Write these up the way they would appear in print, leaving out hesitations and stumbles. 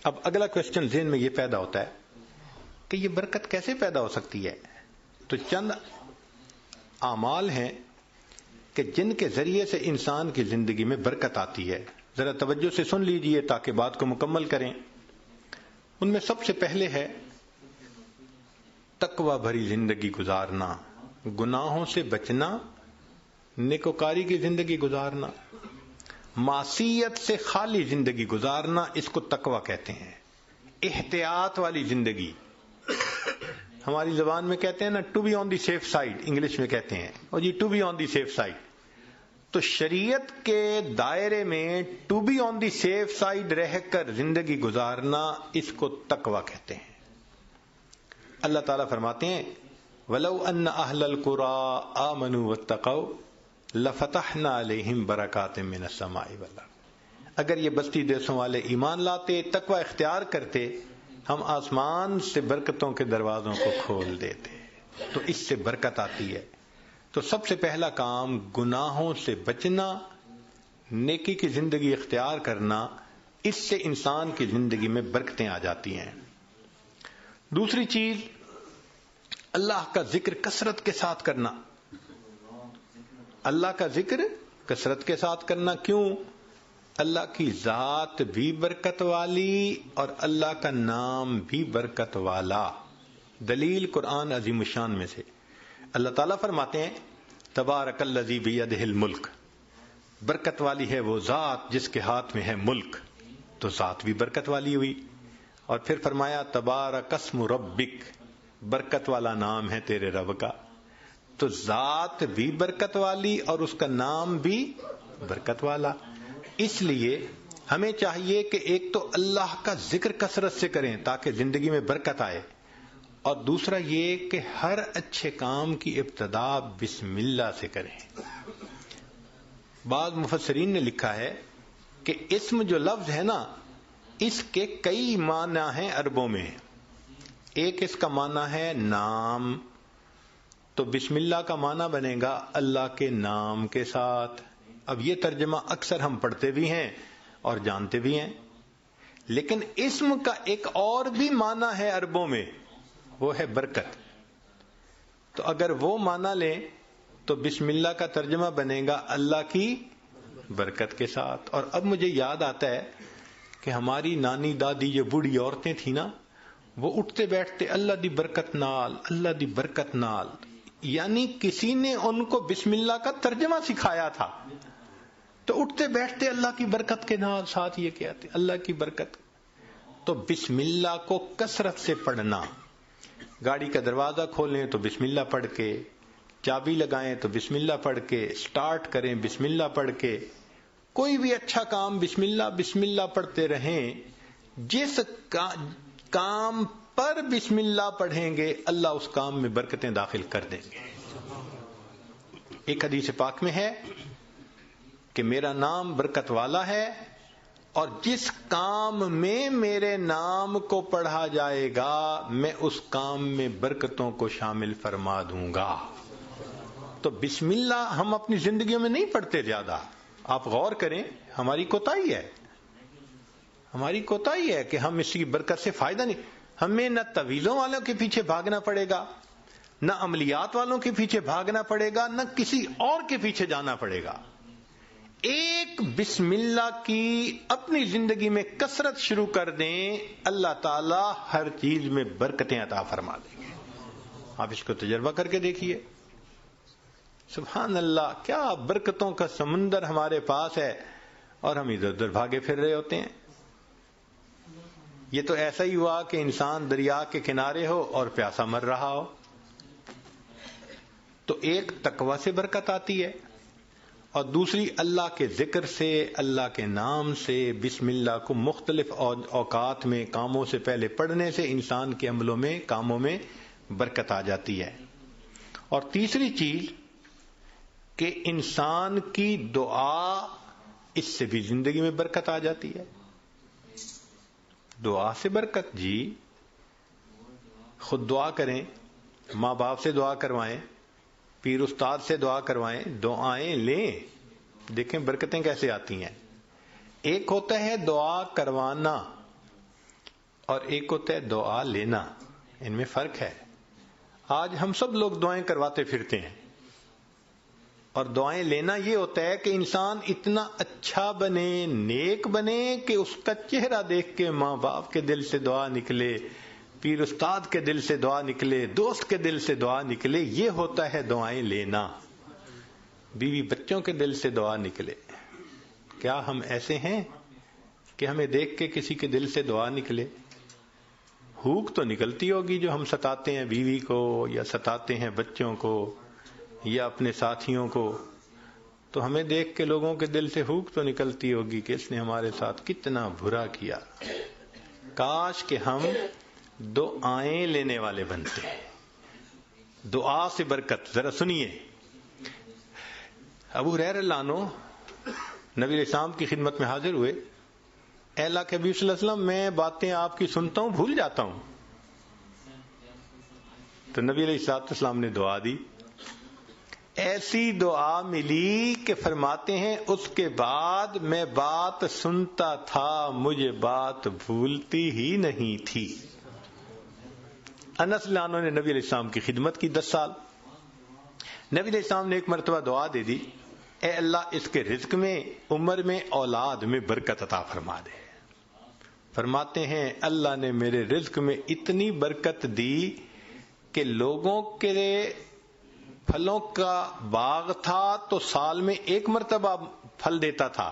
اب اگلا کوشچن ذہن میں یہ پیدا ہوتا ہے کہ یہ برکت کیسے پیدا ہو سکتی ہے؟ تو چند اعمال ہیں کہ جن کے ذریعے سے انسان کی زندگی میں برکت آتی ہے. ذرا توجہ سے سن لیجئے تاکہ بات کو مکمل کریں. ان میں سب سے پہلے ہے تقوی بھری زندگی گزارنا، گناہوں سے بچنا، نیکوکاری کی زندگی گزارنا، معصیت سے خالی زندگی گزارنا، اس کو تقوی کہتے ہیں. احتیاط والی زندگی، ہماری زبان میں کہتے ہیں نا to be on the safe side, English میں کہتے ہیں اور جی to be on the safe side. تو شریعت کے دائرے میں to be on the safe side رہ کر زندگی گزارنا، اس کو تقوی کہتے ہیں. اللہ تعالیٰ فرماتے ہیں وَلَوْ أَنَّ أَهْلَ الْقُرَىٰ آمَنُوا وَاتَّقَوْا لَفَتَحْنَا عَلَيْهِمْ بَرَكَاتٍ مِّنَ السَّمَاءِ وَالْأَرْضِ. اگر یہ بستی دیسوں والے ایمان لاتے، تقوی اختیار کرتے، ہم آسمان سے برکتوں کے دروازوں کو کھول دیتے. تو اس سے برکت آتی ہے. تو سب سے پہلا کام گناہوں سے بچنا، نیکی کی زندگی اختیار کرنا، اس سے انسان کی زندگی میں برکتیں آ جاتی ہیں. دوسری چیز اللہ کا ذکر کثرت کے ساتھ کرنا. اللہ کا ذکر کثرت کے ساتھ کرنا. کیوں؟ اللہ کی ذات بھی برکت والی اور اللہ کا نام بھی برکت والا. دلیل قرآن عظیم الشان میں سے اللہ تعالیٰ فرماتے ہیں تبارک الذی بیدہ الملک، برکت والی ہے وہ ذات جس کے ہاتھ میں ہے ملک. تو ذات بھی برکت والی ہوئی. اور پھر فرمایا تبارک اسم ربک، برکت والا نام ہے تیرے رب کا. تو ذات بھی برکت والی اور اس کا نام بھی برکت والا. اس لیے ہمیں چاہیے کہ ایک تو اللہ کا ذکر کثرت سے کریں تاکہ زندگی میں برکت آئے، اور دوسرا یہ کہ ہر اچھے کام کی ابتدا بسم اللہ سے کریں. بعض مفسرین نے لکھا ہے کہ اسم جو لفظ ہے نا، اس کے کئی معنی ہیں عربوں میں. ایک اس کا معنی ہے نام، تو بسم اللہ کا معنی بنے گا اللہ کے نام کے ساتھ. اب یہ ترجمہ اکثر ہم پڑھتے بھی ہیں اور جانتے بھی ہیں. لیکن اسم کا ایک اور بھی معنی ہے عربوں میں، وہ ہے برکت. تو اگر وہ معنی لیں تو بسم اللہ کا ترجمہ بنے گا اللہ کی برکت کے ساتھ. اور اب مجھے یاد آتا ہے کہ ہماری نانی دادی جو بوڑھی عورتیں تھیں نا، وہ اٹھتے بیٹھتے اللہ دی برکت نال، اللہ دی برکت نال، یعنی کسی نے ان کو بسم اللہ کا ترجمہ سکھایا تھا. تو اٹھتے بیٹھتے اللہ کی برکت کے نال، ساتھ یہ کہتے اللہ کی برکت. تو بسم اللہ کو کثرت سے پڑھنا. گاڑی کا دروازہ کھولیں تو بسم اللہ پڑھ کے، چابی لگائیں تو بسم اللہ پڑھ کے، سٹارٹ کریں بسم اللہ پڑھ کے، کوئی بھی اچھا کام بسم اللہ پڑھتے رہیں. جس کام پر بسم اللہ پڑھیں گے اللہ اس کام میں برکتیں داخل کر دیں گے. ایک حدیث پاک میں ہے کہ میرا نام برکت والا ہے اور جس کام میں میرے نام کو پڑھا جائے گا میں اس کام میں برکتوں کو شامل فرما دوں گا. تو بسم اللہ ہم اپنی زندگیوں میں نہیں پڑھتے زیادہ. آپ غور کریں، ہماری کوتاہی ہے کہ ہم اس کی برکت سے فائدہ نہیں. ہمیں نہ طویلوں والوں کے پیچھے بھاگنا پڑے گا، نہ عملیات والوں کے پیچھے بھاگنا پڑے گا، نہ کسی اور کے پیچھے جانا پڑے گا. ایک بسم اللہ کی اپنی زندگی میں کثرت شروع کر دیں، اللہ تعالی ہر چیز میں برکتیں عطا فرما دیں گے. آپ اس کو تجربہ کر کے دیکھیے. سبحان اللہ، کیا برکتوں کا سمندر ہمارے پاس ہے اور ہم ادھر ادھر بھاگے پھر رہے ہوتے ہیں. یہ تو ایسا ہی ہوا کہ انسان دریا کے کنارے ہو اور پیاسا مر رہا ہو. تو ایک تقوی سے برکت آتی ہے اور دوسری اللہ کے ذکر سے، اللہ کے نام سے. بسم اللہ کو مختلف اوقات میں کاموں سے پہلے پڑھنے سے انسان کے عملوں میں، کاموں میں برکت آ جاتی ہے. اور تیسری چیز کہ انسان کی دعا، اس سے بھی زندگی میں برکت آ جاتی ہے. دعا سے برکت، جی خود دعا کریں، ماں باپ سے دعا کروائیں، پیر استاد سے دعا کروائیں، دعائیں لیں، دیکھیں برکتیں کیسے آتی ہیں. ایک ہوتا ہے دعا کروانا اور ایک ہوتا ہے دعا لینا، ان میں فرق ہے۔ آج ہم سب لوگ دعائیں کرواتے پھرتے ہیں، اور دعائیں لینا یہ ہوتا ہے کہ انسان اتنا اچھا بنے، نیک بنے کہ اس کا چہرہ دیکھ کے ماں باپ کے دل سے دعا نکلے، پیر استاد کے دل سے دعا نکلے، دوست کے دل سے دعا نکلے، یہ ہوتا ہے دعائیں لینا۔ بیوی بچوں کے دل سے دعا نکلے۔ کیا ہم ایسے ہیں کہ ہمیں دیکھ کے کسی کے دل سے دعا نکلے؟ ہوک تو نکلتی ہوگی جو ہم ستاتے ہیں بیوی کو، یا ستاتے ہیں بچوں کو، یا اپنے ساتھیوں کو، تو ہمیں دیکھ کے لوگوں کے دل سے ہوک تو نکلتی ہوگی کہ اس نے ہمارے ساتھ کتنا برا کیا۔ کاش کہ ہم دعائیں لینے والے بنتے ہیں۔ دعا سے برکت، ذرا سنیے۔ ابو ہریرہ رضی اللہ عنہ نبی علیہ السلام کی خدمت میں حاضر ہوئے۔ اے اللہ کے حبیب صلی اللہ علیہ وسلم، میں باتیں آپ کی سنتا ہوں، بھول جاتا ہوں۔ تو نبی علیہ السلام نے دعا دی، ایسی دعا ملی کہ فرماتے ہیں اس کے بعد میں بات سنتا تھا، مجھے بات بھولتی ہی نہیں تھی۔ انس رضی اللہ عنہ نے نبی علیہ السلام کی خدمت کی 10 سال۔ نبی علیہ السلام نے ایک مرتبہ دعا دے دی، اے اللہ اس کے رزق میں، عمر میں، اولاد میں برکت عطا فرما دے۔ فرماتے ہیں اللہ نے میرے رزق میں اتنی برکت دی کہ لوگوں کے پھلوں کا باغ تھا تو سال میں ایک مرتبہ پھل دیتا تھا،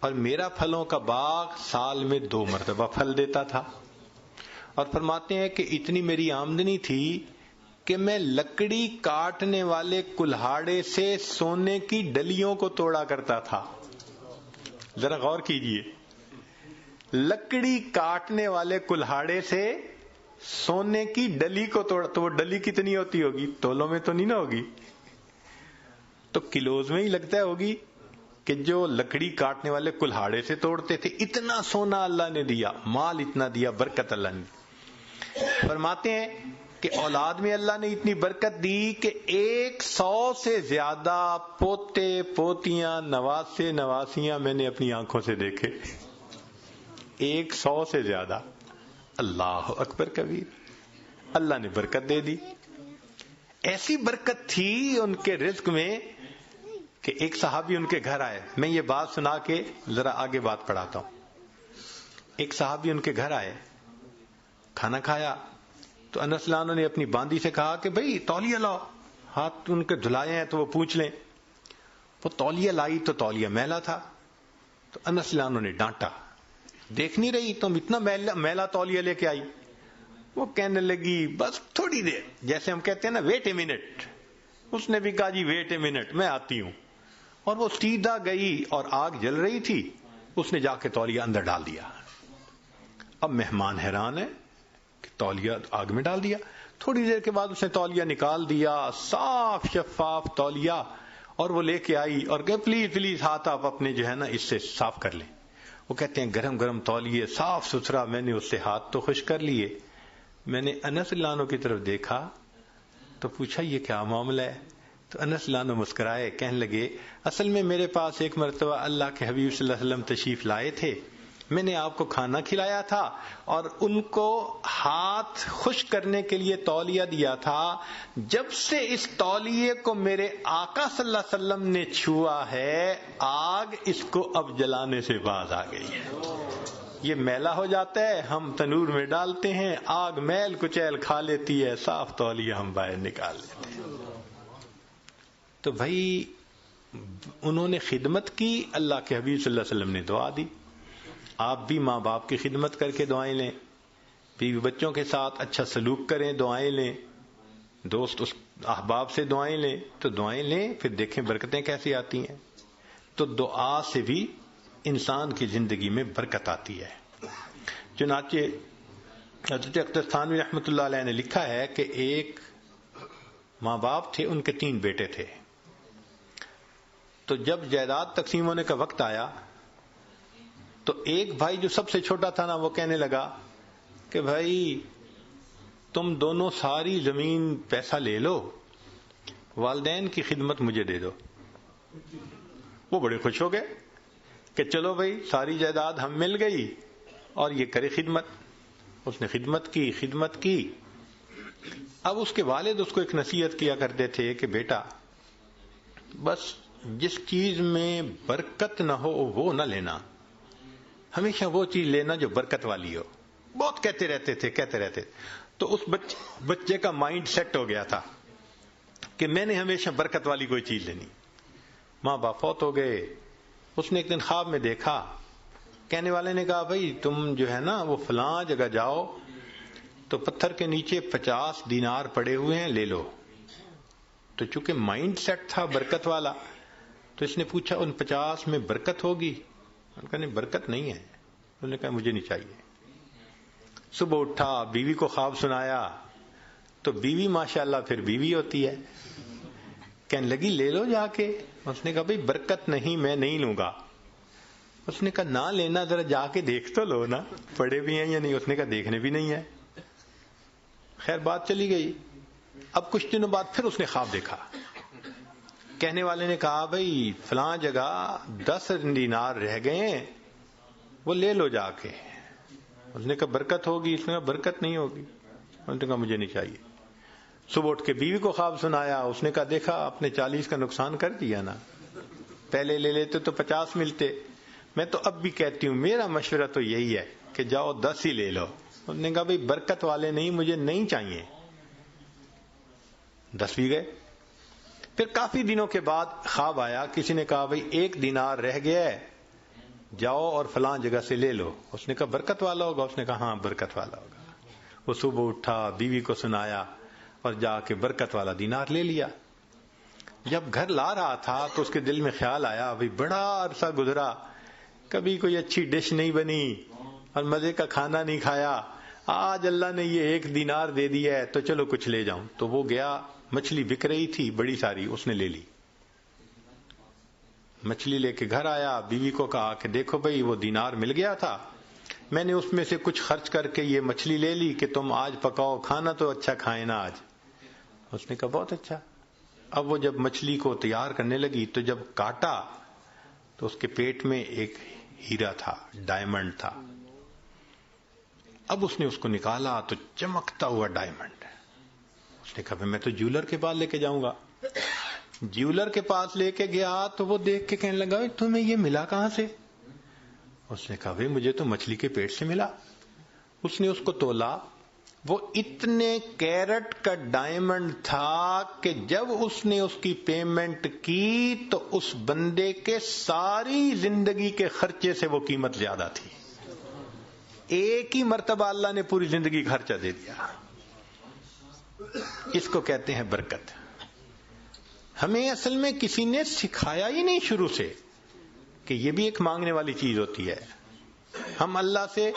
اور میرا پھلوں کا باغ سال میں 2 مرتبہ پھل دیتا تھا۔ اور فرماتے ہیں کہ اتنی میری آمدنی تھی کہ میں لکڑی کاٹنے والے کلہاڑے سے سونے کی ڈلیوں کو توڑا کرتا تھا۔ ذرا غور کیجئے، لکڑی کاٹنے والے کلہاڑے سے سونے کی ڈلی کو توڑا، تو وہ ڈلی کتنی ہوتی ہوگی؟ تولوں میں تو نہیں نہ ہوگی، تو کلوز میں ہی لگتا ہوگی کہ جو لکڑی کاٹنے والے کلہاڑے سے توڑتے تھے۔ اتنا سونا اللہ نے دیا، مال اتنا دیا، برکت اللہ نے۔ فرماتے ہیں کہ اولاد میں اللہ نے اتنی برکت دی کہ 100 سے زیادہ پوتے پوتیاں، نواسے نواسیاں میں نے اپنی آنکھوں سے دیکھے۔ 100 سے زیادہ۔ اللہ اکبر کبیر، اللہ نے برکت دے دی۔ ایسی برکت تھی ان کے رزق میں کہ ایک صحابی ان کے گھر آئے۔ میں یہ بات سنا کے ذرا آگے بات پڑھاتا ہوں۔ ایک صحابی ان کے گھر آئے، کھانا کھایا تو انس رضی اللہ عنہ نے اپنی باندی سے کہا کہ بھئی تولیہ لاؤ، ہاتھ ان کے دھلائے ہیں تو وہ پوچھ لیں۔ وہ تولیہ لائی تو تولیہ میلا تھا، تو انس رضی اللہ عنہ نے ڈانٹا، دیکھ نہیں رہی تم اتنا میلا تولیہ لے کے آئی؟ وہ کہنے لگی بس تھوڑی دیر، جیسے ہم کہتے ہیں نا ویٹ اے منٹ۔ اس نے بھی کہا جی ویٹ اے منٹ، میں آتی ہوں۔ اور وہ سیدھا گئی، اور آگ جل رہی تھی، اس نے جا کے تولیہ اندر ڈال دیا۔ اب مہمان حیران ہے کہ تولیہ آگ میں ڈال دیا۔ تھوڑی دیر کے بعد اس نے تولیہ نکال دیا، صاف شفاف تولیہ، اور وہ لے کے آئی اور کہ پلیز پلیز ہاتھ آپ اپنے جو ہے نا اس سے صاف کر لیں۔ وہ کہتے ہیں گرم گرم تولیے، صاف ستھرا، میں نے اس سے ہاتھ تو خشک کر لیے۔ میں نے انس رضی اللہ عنہ کی طرف دیکھا تو پوچھا یہ کیا معاملہ ہے؟ تو انس رضی اللہ عنہ مسکرائے، کہنے لگے اصل میں میرے پاس ایک مرتبہ اللہ کے حبیب صلی اللہ علیہ وسلم تشریف لائے تھے، میں نے آپ کو کھانا کھلایا تھا اور ان کو ہاتھ خشک کرنے کے لیے تولیہ دیا تھا۔ جب سے اس تولیے کو میرے آقا صلی اللہ علیہ وسلم نے چھوا ہے، آگ اس کو اب جلانے سے باز آ گئی ہے۔ یہ میلا ہو جاتا ہے، ہم تنور میں ڈالتے ہیں، آگ میل کچیل کھا لیتی ہے، صاف تولیہ ہم باہر نکال لیتے ہیں۔ تو بھائی انہوں نے خدمت کی، اللہ کے حبیب صلی اللہ علیہ وسلم نے دعا دی۔ آپ بھی ماں باپ کی خدمت کر کے دعائیں لیں، بیوی بچوں کے ساتھ اچھا سلوک کریں، دعائیں لیں، دوست احباب سے دعائیں لیں، تو دعائیں لیں، پھر دیکھیں برکتیں کیسی آتی ہیں۔ تو دعا سے بھی انسان کی زندگی میں برکت آتی ہے۔ چنانچہ حضرت اختر تھانوی رحمۃ اللہ علیہ نے لکھا ہے کہ ایک ماں باپ تھے، ان کے 3 بیٹے تھے۔ تو جب جائیداد تقسیم ہونے کا وقت آیا تو ایک بھائی جو سب سے چھوٹا تھا نا، وہ کہنے لگا کہ بھائی تم دونوں ساری زمین پیسہ لے لو، والدین کی خدمت مجھے دے دو۔ وہ بڑے خوش ہو گئے کہ چلو بھائی ساری جائیداد ہم مل گئی اور یہ کرے خدمت۔ اس نے خدمت کی. اب اس کے والد اس کو ایک نصیحت کیا کرتے تھے کہ بیٹا بس جس چیز میں برکت نہ ہو وہ نہ لینا, ہمیشہ وہ چیز لینا جو برکت والی ہو. بہت کہتے رہتے تھے. تو اس بچے کا مائنڈ سیٹ ہو گیا تھا کہ میں نے ہمیشہ برکت والی کوئی چیز لینی. ماں باپ فوت ہو گئے. اس نے ایک دن خواب میں دیکھا, کہنے والے نے کہا بھائی تم جو ہے نا وہ فلاں جگہ جاؤ تو پتھر کے نیچے 50 دینار پڑے ہوئے ہیں, لے لو. تو چونکہ مائنڈ سیٹ تھا برکت والا تو اس نے پوچھا ان 50 میں برکت ہوگی؟ انہوں نے کہا نہیں برکت نہیں ہے. انہوں نے کہا مجھے نہیں چاہیے. صبح اٹھا, بیوی کو خواب سنایا تو بیوی ماشاءاللہ پھر بیوی ہوتی ہے, کہنے لگی لے لو جا کے. اس نے کہا بھئی برکت نہیں, میں نہیں لوں گا. اس نے کہا نہ لینا, ذرا جا کے دیکھ تو لو نا پڑے بھی ہیں یا نہیں. اس نے کہا دیکھنے بھی نہیں ہے. خیر بات چلی گئی. اب کچھ دنوں بعد پھر اس نے خواب دیکھا. کہنے والے نے کہا بھئی فلاں جگہ 10 دینار رہ گئے ہیں, وہ لے لو جا کے. اس نے کہا برکت ہوگی؟ اس نے کہا برکت نہیں ہوگی. اس نے کہا مجھے نہیں چاہیے. صبح اٹھ کے بیوی کو خواب سنایا. اس نے کہا دیکھا آپ نے 40 کا نقصان کر دیا نا, پہلے لے لیتے تو 50 ملتے. میں تو اب بھی کہتی ہوں میرا مشورہ تو یہی ہے کہ جاؤ 10 ہی لے لو. اس نے کہا بھئی برکت والے نہیں, مجھے نہیں چاہیے. 10 بھی گئے. پھر کافی دنوں کے بعد خواب آیا, کسی نے کہا بھئی 1 دینار رہ گیا ہے, جاؤ اور فلاں جگہ سے لے لو. اس نے کہا برکت والا ہوگا؟ اس نے کہا ہاں برکت والا ہوگا. وہ صبح اٹھا, بیوی کو سنایا اور جا کے برکت والا دینار لے لیا. جب گھر لا رہا تھا تو اس کے دل میں خیال آیا بھئی بڑا عرصہ گزرا, کبھی کوئی اچھی ڈش نہیں بنی اور مزے کا کھانا نہیں کھایا, آج اللہ نے یہ 1 دینار دے دیا ہے تو چلو کچھ لے جاؤں. تو وہ گیا, مچھلی بک رہی تھی بڑی ساری, اس نے لے لی. مچھلی لے کے گھر آیا, بیوی کو کہا کہ دیکھو بھئی وہ دینار مل گیا تھا, میں نے اس میں سے کچھ خرچ کر کے یہ مچھلی لے لی کہ تم آج پکاؤ, کھانا تو اچھا کھائے نا آج. اس نے کہا بہت اچھا. اب وہ جب مچھلی کو تیار کرنے لگی تو جب کاٹا تو اس کے پیٹ میں ایک ہیرا تھا, ڈائمنڈ تھا. اب اس نے اس کو نکالا تو چمکتا ہوا ڈائمنڈ. اس نے کہا میں تو جیولر کے پاس لے کے جاؤں گا. جیولر کے پاس لے کے گیا تو وہ دیکھ کے کہنے لگا تمہیں یہ ملا کہاں سے؟ اس نے کہا بھئی مجھے تو مچھلی کے پیٹ سے ملا. اس نے اس کو تولا, وہ اتنے کیرٹ کا ڈائمنڈ تھا کہ جب اس نے اس کی پیمنٹ کی تو اس بندے کے ساری زندگی کے خرچے سے وہ قیمت زیادہ تھی. ایک ہی مرتبہ اللہ نے پوری زندگی کا خرچہ دے دیا. اس کو کہتے ہیں برکت. ہمیں اصل میں کسی نے سکھایا ہی نہیں شروع سے کہ یہ بھی ایک مانگنے والی چیز ہوتی ہے. ہم اللہ سے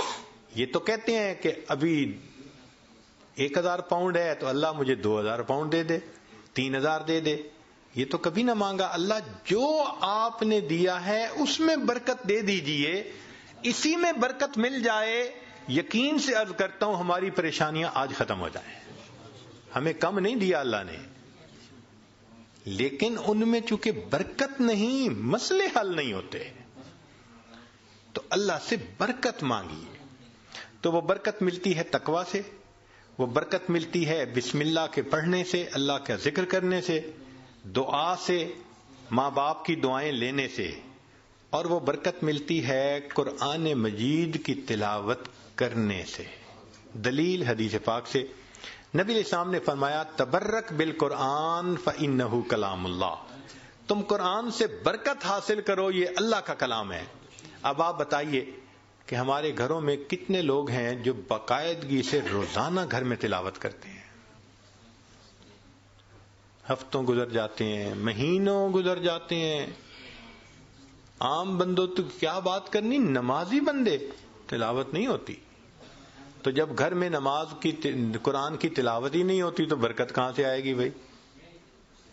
یہ تو کہتے ہیں کہ ابھی 1000 پاؤنڈ ہے تو اللہ مجھے 2000 پاؤنڈ دے دے, 3000 دے دے. یہ تو کبھی نہ مانگا. اللہ جو آپ نے دیا ہے اس میں برکت دے دیجئے, اسی میں برکت مل جائے. یقین سے عرض کرتا ہوں ہماری پریشانیاں آج ختم ہو جائیں. ہمیں کم نہیں دیا اللہ نے, لیکن ان میں چونکہ برکت نہیں, مسئلے حل نہیں ہوتے, تو اللہ سے برکت مانگیے. تو وہ برکت ملتی ہے تقویٰ سے, وہ برکت ملتی ہے بسم اللہ کے پڑھنے سے, اللہ کا ذکر کرنے سے, دعا سے, ماں باپ کی دعائیں لینے سے, اور وہ برکت ملتی ہے قرآن مجید کی تلاوت کرنے سے. دلیل حدیث پاک سے نبی علیہ السلام نے فرمایا تبرک بالقرآن فإنہ کلام اللہ. تم قرآن سے برکت حاصل کرو, یہ اللہ کا کلام ہے. اب آپ بتائیے کہ ہمارے گھروں میں کتنے لوگ ہیں جو باقاعدگی سے روزانہ گھر میں تلاوت کرتے ہیں. ہفتوں گزر جاتے ہیں, مہینوں گزر جاتے ہیں. عام بندوں تو کیا بات کرنی, نمازی بندے تلاوت نہیں ہوتی. تو جب گھر میں نماز کی قرآن کی تلاوت ہی نہیں ہوتی تو برکت کہاں سے آئے گی بھائی؟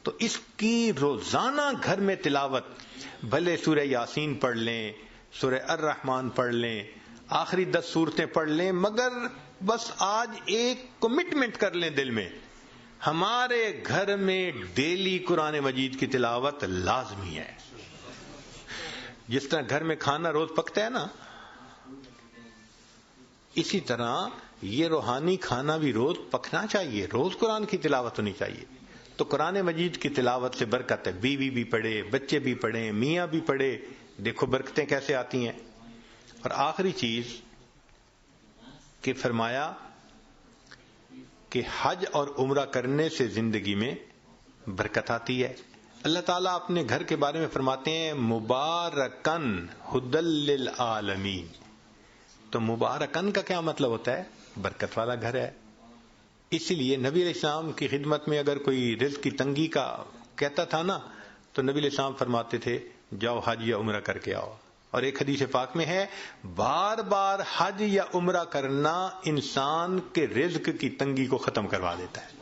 تو اس کی روزانہ گھر میں تلاوت, بھلے سورہ یاسین پڑھ لیں, سورہ الرحمن پڑھ لیں, آخری 10 سورتیں پڑھ لیں, مگر بس آج ایک کمٹمنٹ کر لیں دل میں, ہمارے گھر میں ڈیلی قرآن مجید کی تلاوت لازمی ہے. جس طرح گھر میں کھانا روز پکتا ہے نا, اسی طرح یہ روحانی کھانا بھی روز پکنا چاہیے، روز قرآن کی تلاوت ہونی چاہیے. تو قرآن مجید کی تلاوت سے برکت ہے. بیوی بھی پڑھے، بچے بھی پڑھیں، میاں بھی پڑھے، دیکھو برکتیں کیسے آتی ہیں. اور آخری چیز کہ فرمایا کہ حج اور عمرہ کرنے سے زندگی میں برکت آتی ہے. اللہ تعالیٰ اپنے گھر کے بارے میں فرماتے ہیں مبارکن ہدی للعالمین. تو مبارکن کا کیا مطلب ہوتا ہے؟ برکت والا گھر ہے. اسی لیے نبی علیہ السلام کی خدمت میں اگر کوئی رزق کی تنگی کا کہتا تھا نا تو نبی علیہ السلام فرماتے تھے جاؤ حج یا عمرہ کر کے آؤ. اور ایک حدیث پاک میں ہے بار بار حج یا عمرہ کرنا انسان کے رزق کی تنگی کو ختم کروا دیتا ہے.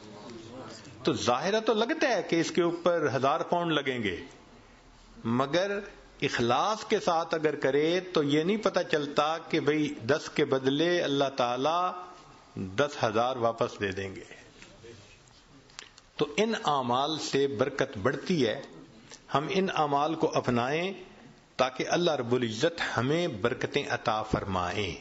تو ظاہرہ تو لگتا ہے کہ اس کے اوپر 1000 پاؤنڈ لگیں گے، مگر اخلاص کے ساتھ اگر کرے تو یہ نہیں پتہ چلتا کہ بھئی 10 کے بدلے اللہ تعالی 10,000 واپس دے دیں گے. تو ان اعمال سے برکت بڑھتی ہے. ہم ان اعمال کو اپنائیں تاکہ اللہ رب العزت ہمیں برکتیں عطا فرمائیں.